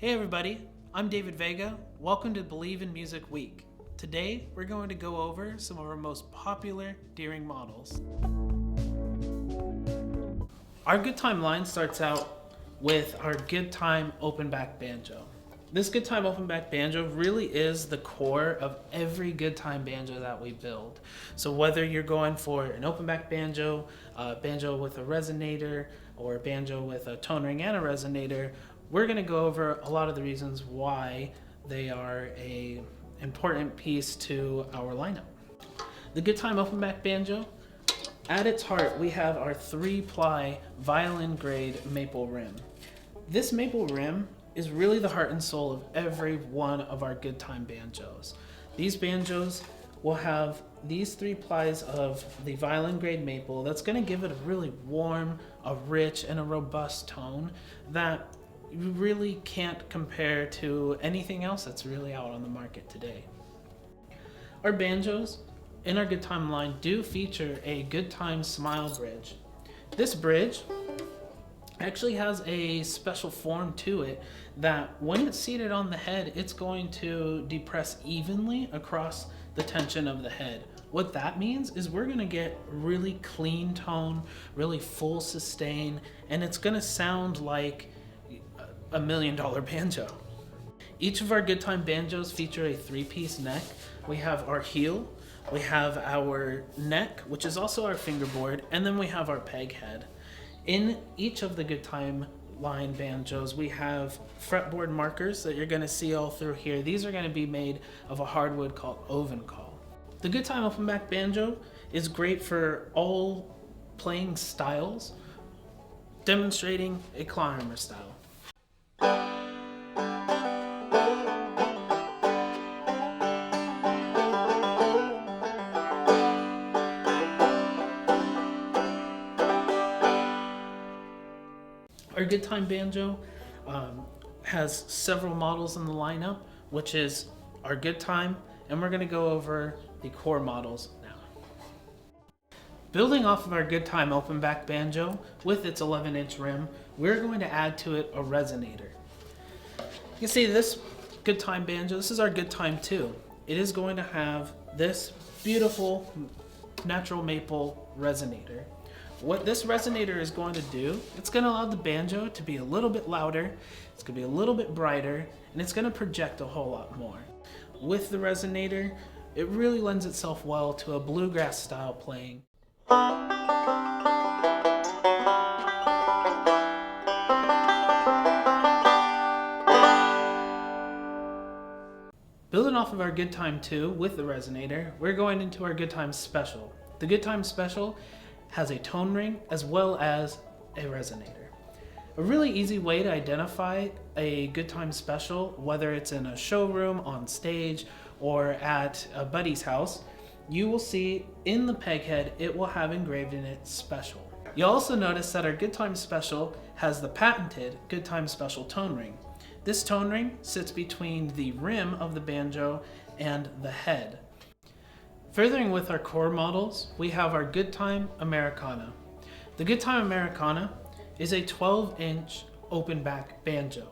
Hey everybody, I'm David Vega. Welcome to Believe in Music Week. Today we're going to go over some of our most popular Deering models. Our Good Time line starts out with our Good Time open back banjo. This Good Time open back banjo really is the core of every Good Time banjo that we build. So whether you're going for an open back banjo, a banjo with a resonator, or a banjo with a tone ring and a resonator, we're going to go over a lot of the reasons why they are an important piece to our lineup. The Good Time open back banjo, at its heart, we have our 3-ply violin grade maple rim. This maple rim is really the heart and soul of every one of our Good Time banjos. These banjos will have these 3 plies of the violin grade maple that's going to give it a really warm, a rich, and a robust tone that you really can't compare to anything else that's really out on the market today. Our banjos in our Good Time line do feature a Good Time Smile bridge. This bridge actually has a special form to it that when it's seated on the head, it's going to depress evenly across the tension of the head. What that means is we're going to get really clean tone, really full sustain, and it's going to sound like a $1 million banjo. Each of our Good Time banjos feature a 3-piece neck. We have our heel, we have our neck, which is also our fingerboard, and then we have our peg head. In each of the Good Time line banjos, we have fretboard markers that you're going to see all through here. These are going to be made of a hardwood called Ovencall. The Good Time open back banjo is great for all playing styles, demonstrating a clawhammer style. Our Good Time banjo has several models in the lineup, which is our Good Time, and we're going to go over the core models now. Building off of our Good Time open back banjo with its 11-inch rim, we're going to add to it a resonator. You can see this Good Time banjo, this is our Good Time 2. It is going to have this beautiful natural maple resonator. What this resonator is going to do, it's going to allow the banjo to be a little bit louder, it's going to be a little bit brighter, and it's going to project a whole lot more. With the resonator, it really lends itself well to a bluegrass style playing. Building off of our Good Time 2 with the resonator, we're going into our Good Time Special. The Good Time Special has a tone ring as well as a resonator. A really easy way to identify a Good Time Special, whether it's in a showroom, on stage, or at a buddy's house, you will see in the peg head it will have engraved in it Special. You'll also notice that our Good Time Special has the patented Good Time Special tone ring. This tone ring sits between the rim of the banjo and the head. Furthering with our core models, we have our Good Time Americana. The Good Time Americana is a 12-inch open back banjo.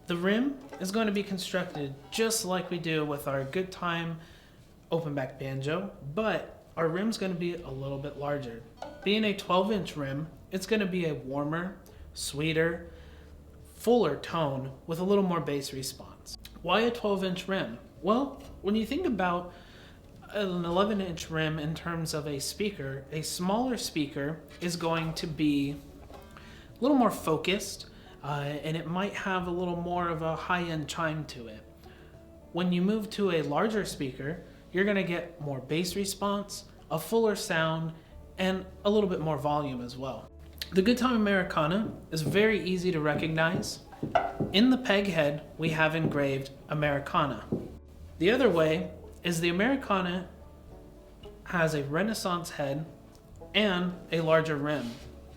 The rim is going to be constructed just like we do with our Good Time open back banjo, but our rim is going to be a little bit larger. Being a 12-inch rim, it's going to be a warmer, sweeter, fuller tone with a little more bass response. Why a 12-inch rim? Well, when you think about an 11-inch rim in terms of a speaker, a smaller speaker is going to be a little more focused, and it might have a little more of a high-end chime to it. When you move to a larger speaker, you're going to get more bass response, a fuller sound, and a little bit more volume as well. The Good Time Americana is very easy to recognize. In the peg head, we have engraved Americana. The other way is the Americana has a Renaissance head and a larger rim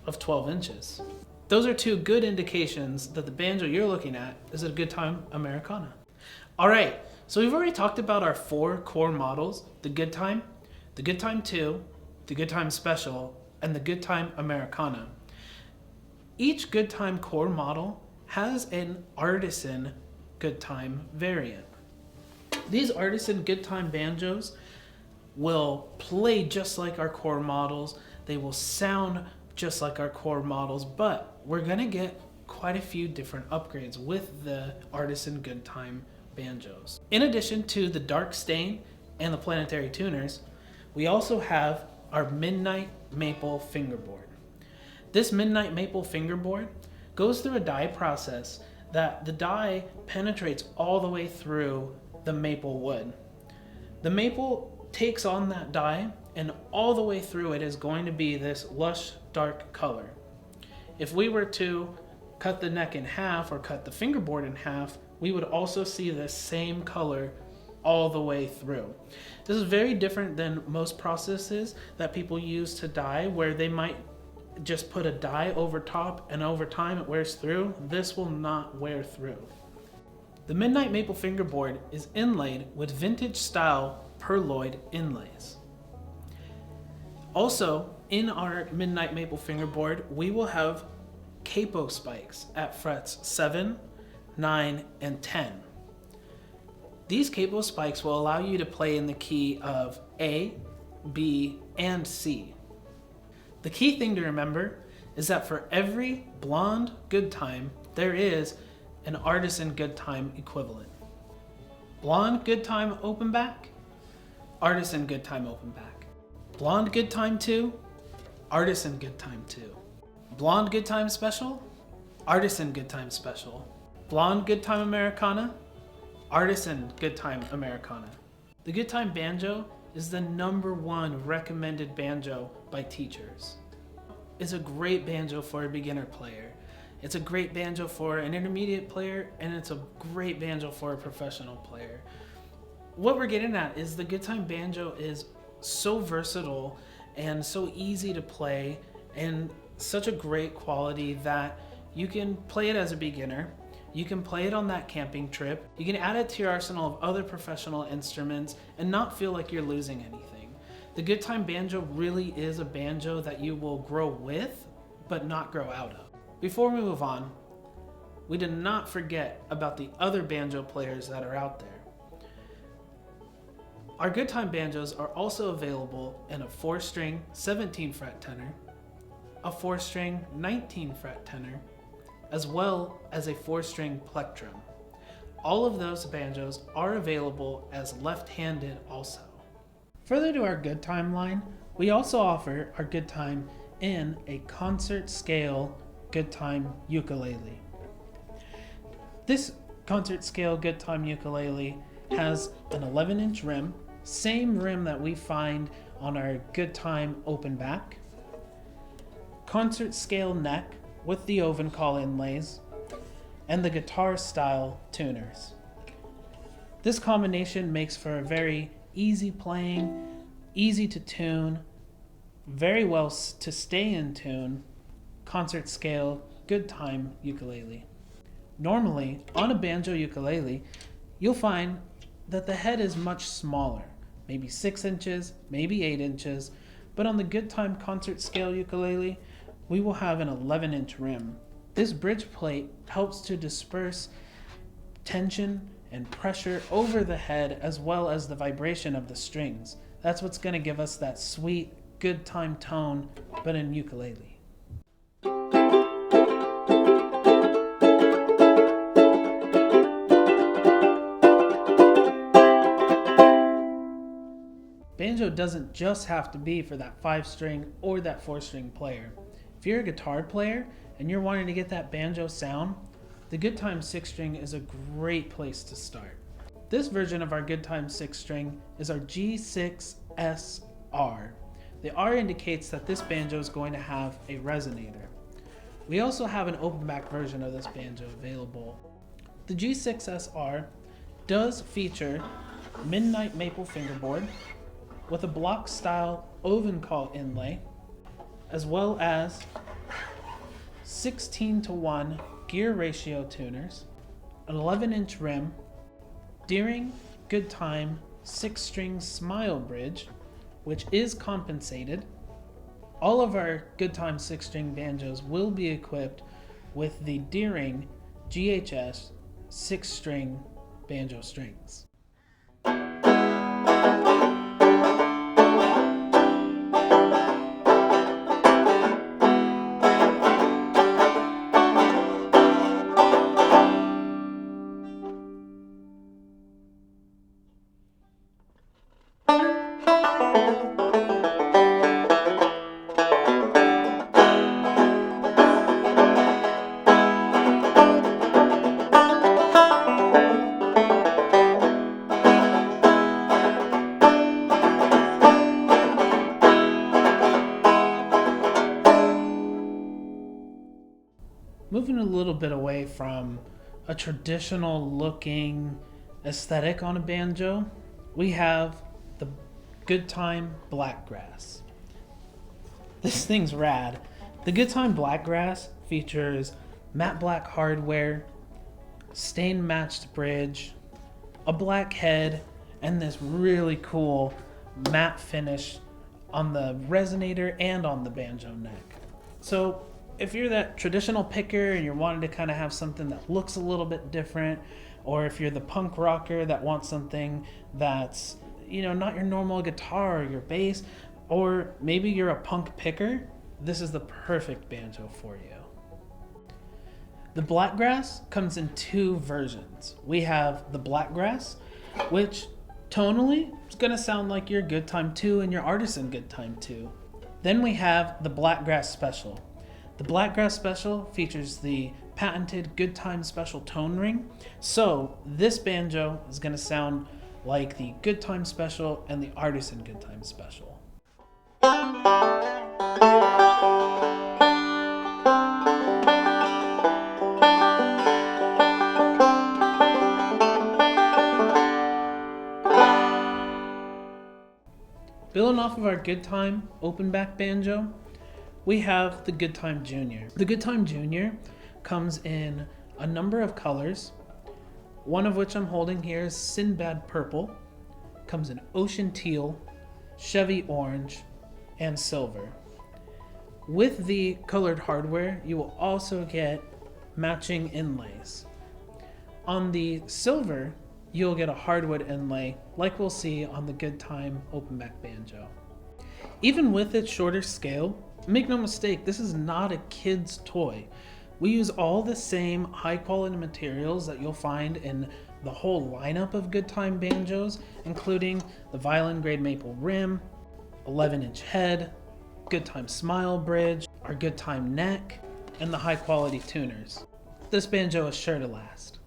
of 12 inches. Those are 2 good indications that the banjo you're looking at is a Good Time Americana. All right, so we've already talked about our 4 core models, the Good Time 2, the Good Time Special, and the Good Time Americana. Each Good Time core model has an Artisan good time variant. These Artisan good time banjos will play just like our core models. They will sound just like our core models, but we're gonna get quite a few different upgrades with the Artisan good time banjos. In addition to the dark stain and the planetary tuners, we also have our Midnight Maple fingerboard. This Midnight Maple fingerboard goes through a dye process that the dye penetrates all the way through the maple wood. The maple takes on that dye, and all the way through it is going to be this lush dark color. If we were to cut the neck in half or cut the fingerboard in half, we would also see this same color all the way through. This is very different than most processes that people use to dye, where they might just put a dye over top and over time it wears through. This will not wear through. The Midnight Maple fingerboard is inlaid with vintage style perloid inlays. Also, in our Midnight Maple fingerboard, we will have capo spikes at frets 7, 9, and 10. These capo spikes will allow you to play in the key of A, B, and C. The key thing to remember is that for every blonde good time, there is an Artisan good time equivalent. Blonde good time open back, Artisan good time open back. Blonde good time 2, Artisan good time 2. Blonde good time special, Artisan good time special. Blonde good time Americana, Artisan good time Americana. The good time banjo is the #1 recommended banjo by teachers. It's a great banjo for a beginner player. It's a great banjo for an intermediate player, and it's a great banjo for a professional player. What we're getting at is the good time banjo is so versatile and so easy to play and such a great quality that you can play it as a beginner. You can play it on that camping trip. You can add it to your arsenal of other professional instruments and not feel like you're losing anything. The good time banjo really is a banjo that you will grow with, but not grow out of. Before we move on, we did not forget about the other banjo players that are out there. Our good time banjos are also available in a 4-string 17 fret tenor, a 4-string 19 fret tenor, as well as a 4-string plectrum. All of those banjos are available as left-handed also. Further to our good time line, we also offer our good time in a concert scale good time ukulele. This concert scale good time ukulele has an 11-inch rim, same rim that we find on our good time open back, concert scale neck with the oven call inlays, and the guitar style tuners. This combination makes for a very easy playing, easy to tune, very well to stay in tune concert scale good time ukulele. Normally, on a banjo ukulele, you'll find that the head is much smaller, maybe 6 inches, maybe 8 inches, but on the good time concert scale ukulele, we will have an 11-inch rim. This bridge plate helps to disperse tension and pressure over the head as well as the vibration of the strings. That's what's going to give us that sweet, good time tone, but in ukulele. Banjo doesn't just have to be for that 5-string or that 4-string player. If you're a guitar player and you're wanting to get that banjo sound, the Good Time 6-string is a great place to start. This version of our Good Time 6-string is our G6SR. The R indicates that this banjo is going to have a resonator. We also have an open back version of this banjo available. The G6SR does feature Midnight Maple fingerboard with a block style oven call inlay, as well as 16:1 gear ratio tuners, an 11-inch rim, Deering Good Time 6-string smile bridge, which is compensated. All of our Good Time 6-string banjos will be equipped with the Deering GHS 6-string banjo strings. Moving a little bit away from a traditional looking aesthetic on a banjo, we have the Good Time Blackgrass. This thing's rad. The Good Time Blackgrass features matte black hardware, stain matched bridge, a black head, and this really cool matte finish on the resonator and on the banjo neck. So if you're that traditional picker and you're wanting to kind of have something that looks a little bit different, or if you're the punk rocker that wants something that's, not your normal guitar or your bass, or maybe you're a punk picker, this is the perfect banjo for you. The Blackgrass comes in two versions. We have the Blackgrass, which tonally is going to sound like your Good Time 2 and your Artisan Good Time 2. Then we have the Blackgrass Special. The Blackgrass Special features the patented Good Time Special tone ring. So this banjo is going to sound like the Good Time Special and the Artisan Good Time Special. Building off of our Good Time open back banjo, we have the Good Time Junior. The Good Time Junior comes in a number of colors, one of which I'm holding here is Sinbad Purple, comes in Ocean Teal, Chevy Orange, and Silver. With the colored hardware, you will also get matching inlays. On the Silver, you'll get a hardwood inlay like we'll see on the Good Time open back banjo. Even with its shorter scale, make no mistake, this is not a kid's toy. We use all the same high quality materials that you'll find in the whole lineup of Good Time banjos, including the violin grade maple rim, 11-inch head, Good Time smile bridge, our Good Time neck, and the high quality tuners. This banjo is sure to last.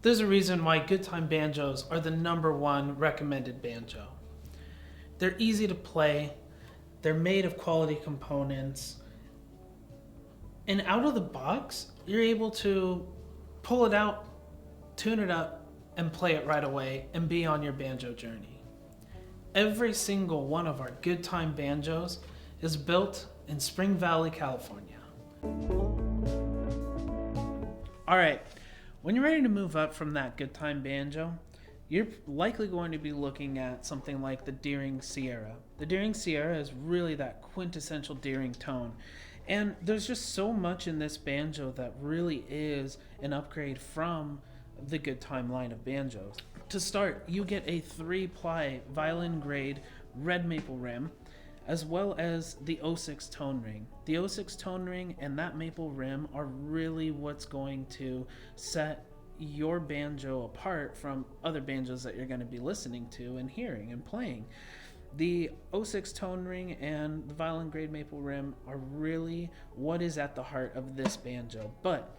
There's a reason why Good Time banjos are the #1 recommended banjo. They're easy to play, they're made of quality components, and out of the box, you're able to pull it out, tune it up, and play it right away and be on your banjo journey. Every single one of our Good Time banjos is built in Spring Valley, California. All right. When you're ready to move up from that Good Time banjo, you're likely going to be looking at something like the Deering Sierra. The Deering Sierra is really that quintessential Deering tone. And there's just so much in this banjo that really is an upgrade from the Good Time line of banjos. To start, you get a 3-ply violin grade red maple rim, as well as the 06 tone ring. The 06 tone ring and that maple rim are really what's going to set your banjo apart from other banjos that you're going to be listening to and hearing and playing. The 06 tone ring and the violin grade maple rim are really what is at the heart of this banjo, but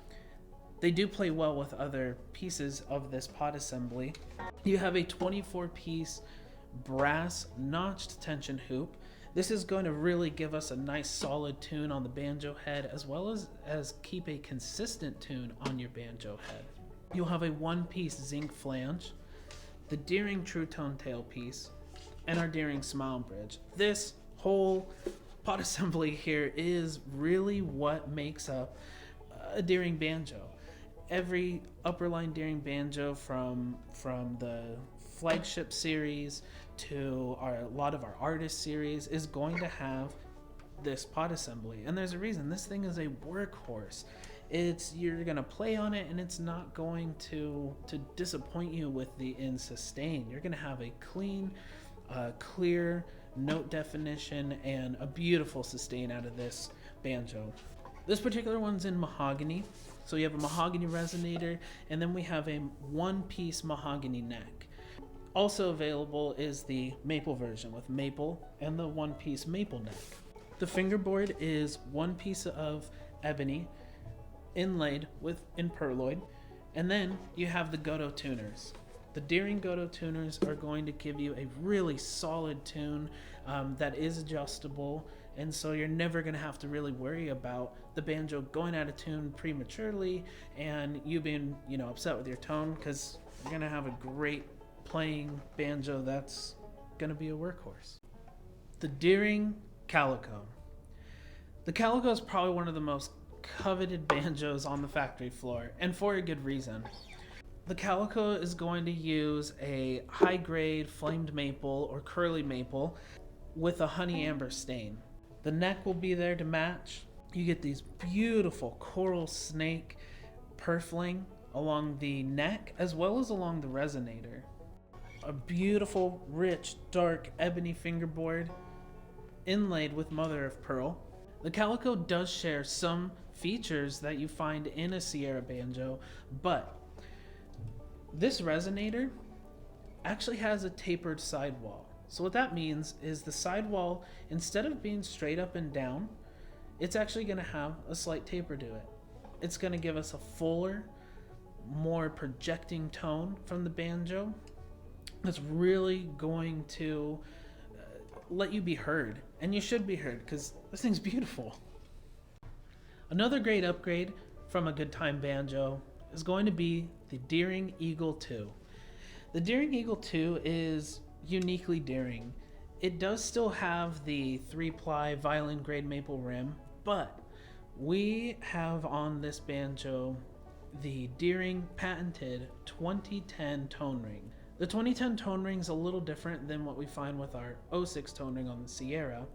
they do play well with other pieces of this pot assembly. You have a 24-piece brass notched tension hoop. This is going to really give us a nice solid tune on the banjo head, as well as keep a consistent tune on your banjo head. You'll have a 1-piece zinc flange, the Deering True Tone tailpiece, and our Deering smile bridge. This whole pot assembly here is really what makes up a Deering banjo. Every upper line Deering banjo, from the flagship series to a lot of our artist series, is going to have this pot assembly, and there's a reason. This thing is a workhorse. You're gonna play on it and it's not going to disappoint you with the in sustain. You're gonna have a clean, clear note definition and a beautiful sustain out of this banjo. This particular one's in mahogany, so you have a mahogany resonator, and then we have a one-piece mahogany neck. Also available is the maple version with maple and the one-piece maple neck. The fingerboard is one piece of ebony inlaid in perloid, and then you have the Goto tuners. The Deering Goto tuners are going to give you a really solid tune that is adjustable, and so you're never going to have to really worry about the banjo going out of tune prematurely and you being, upset with your tone, because you're going to have a great playing banjo that's going to be a workhorse. The Deering Calico. The Calico is probably one of the most coveted banjos on the factory floor, and for a good reason. The Calico is going to use a high-grade flamed maple or curly maple with a honey amber stain. The neck will be there to match. You get these beautiful coral snake purfling along the neck as well as along the resonator. A beautiful, rich, dark ebony fingerboard inlaid with mother of pearl. The Calico does share some features that you find in a Sierra banjo, but this resonator actually has a tapered sidewall. So what that means is the sidewall, instead of being straight up and down, it's actually going to have a slight taper to it. It's going to give us a fuller, more projecting tone from the banjo that's really going to let you be heard. And you should be heard, because this thing's beautiful. Another great upgrade from a good time banjo is going to be the Deering Eagle 2. The Deering Eagle 2 is uniquely Deering. It does still have the 3-ply violin grade maple rim, but we have on this banjo the Deering patented 2010 tone ring. The 2010 tone ring is a little different than what we find with our 06 tone ring on the Sierra.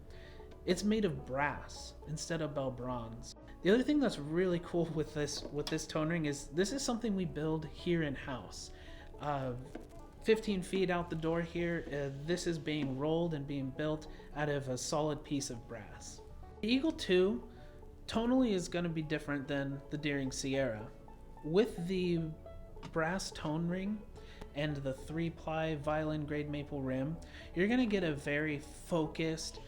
It's made of brass instead of bell bronze. The other thing that's really cool with this tone ring is this is something we build here in house. 15 feet out the door here, this is being rolled and being built out of a solid piece of brass. The Eagle 2 tonally is going to be different than the Deering Sierra. With the brass tone ring and the 3-ply violin grade maple rim, you're going to get a very focused,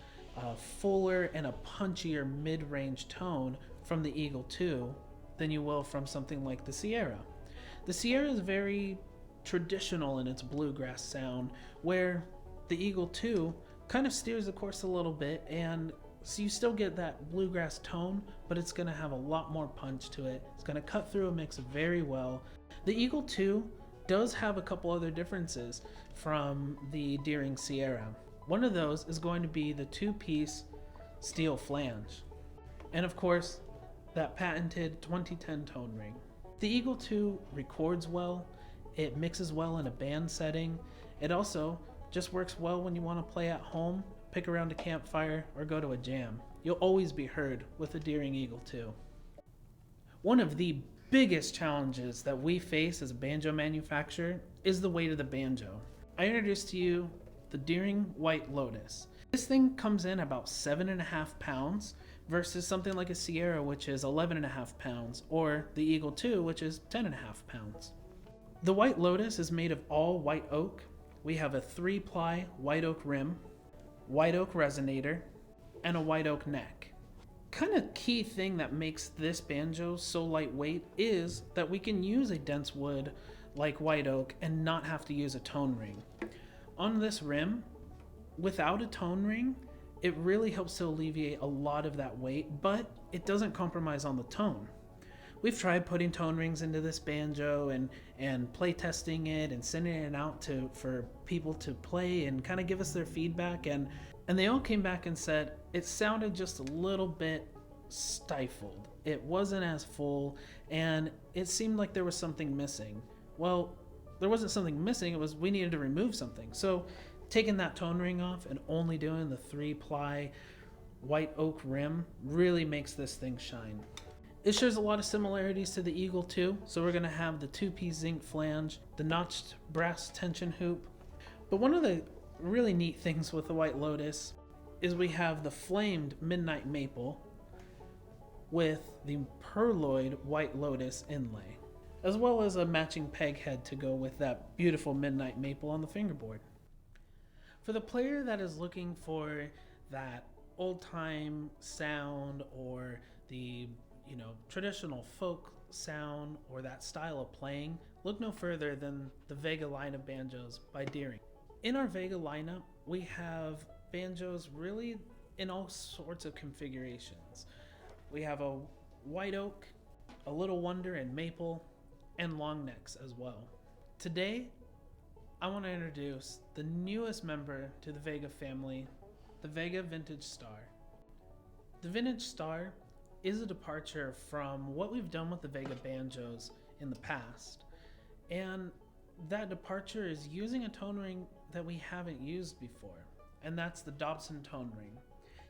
fuller and a punchier mid-range tone from the Eagle 2 than you will from something like the Sierra. The Sierra is very traditional in its bluegrass sound, where the Eagle 2 kind of steers the course a little bit, and so you still get that bluegrass tone, but it's going to have a lot more punch to it. It's going to cut through a mix very well. The Eagle 2 does have a couple other differences from the Deering Sierra. One of those is going to be the 2-piece steel flange, and of course that patented 2010 tone ring. The Eagle 2 records well, it mixes well in a band setting, it also just works well when you want to play at home, pick around a campfire, or go to a jam. You'll always be heard with the Deering Eagle 2. One of the biggest challenges that we face as a banjo manufacturer is the weight of the banjo. I introduced to you the Deering White Lotus. This thing comes in about 7.5 pounds versus something like a Sierra, which is 11.5 pounds, or the Eagle 2, which is 10.5 pounds. The White Lotus is made of all white oak. We have a 3-ply white oak rim, white oak resonator, and a white oak neck. Kind of key thing that makes this banjo so lightweight is that we can use a dense wood like white oak and not have to use a tone ring. On this rim, without a tone ring, it really helps to alleviate a lot of that weight, but it doesn't compromise on the tone. We've tried putting tone rings into this banjo and play testing it and sending it out for people to play and kind of give us their feedback, and And they all came back and said it sounded just a little bit stifled. It wasn't as full, and it seemed like there was something missing. Well, there wasn't something missing, it was we needed to remove something. So taking that tone ring off and only doing the 3-ply white oak rim really makes this thing shine. It shares a lot of similarities to the Eagle too, so we're going to have the 2-piece zinc flange, the notched brass tension hoop. But one of the really neat things with the White Lotus is we have the flamed midnight maple with the purloined White Lotus inlay, as well as a matching peg head to go with that beautiful midnight maple on the fingerboard. For the player that is looking for that old-time sound or the traditional folk sound or that style of playing, look no further than the Vega line of banjos by Deering. In our Vega lineup, we have banjos really in all sorts of configurations. We have a white oak, a little wonder in maple, and long necks as well. Today, I want to introduce the newest member to the Vega family, the Vega Vintage Star. The Vintage Star is a departure from what we've done with the Vega banjos in the past, and that departure is using a tone ring that we haven't used before, and that's the Dobson tone ring.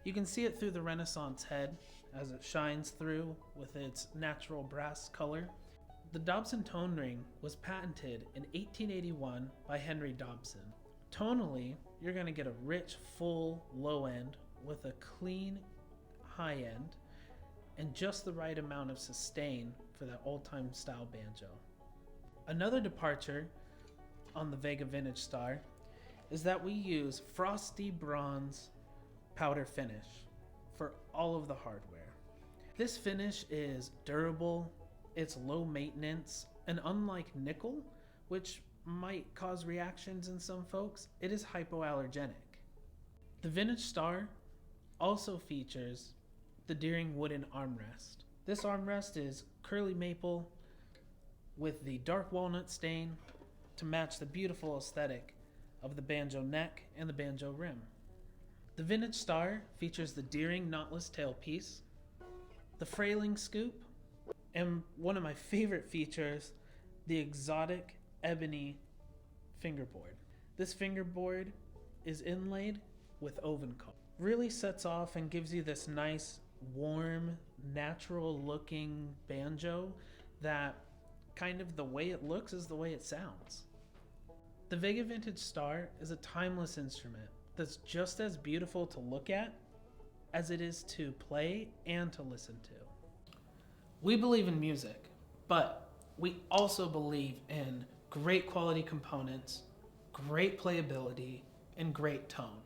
You can see it through the Renaissance head as it shines through with its natural brass color. The Dobson tone ring was patented in 1881 by Henry Dobson. Tonally, you're going to get a rich, full low end with a clean high end and just the right amount of sustain for that old-time style banjo. Another departure on the Vega Vintage Star is that we use frosty bronze powder finish for all of the hardware. This finish is durable, it's low maintenance, and unlike nickel, which might cause reactions in some folks, it is hypoallergenic. The Vintage Star also features the Deering wooden armrest. This armrest is curly maple with the dark walnut stain to match the beautiful aesthetic of the banjo neck and the banjo rim. The Vintage Star features the Deering knotless tailpiece, the frailing scoop, and one of my favorite features, the exotic ebony fingerboard. This fingerboard is inlaid with oven comb. Really sets off and gives you this nice, warm, natural looking banjo that kind of the way it looks is the way it sounds. The Vega Vintage Star is a timeless instrument that's just as beautiful to look at as it is to play and to listen to. We believe in music, but we also believe in great quality components, great playability, and great tone.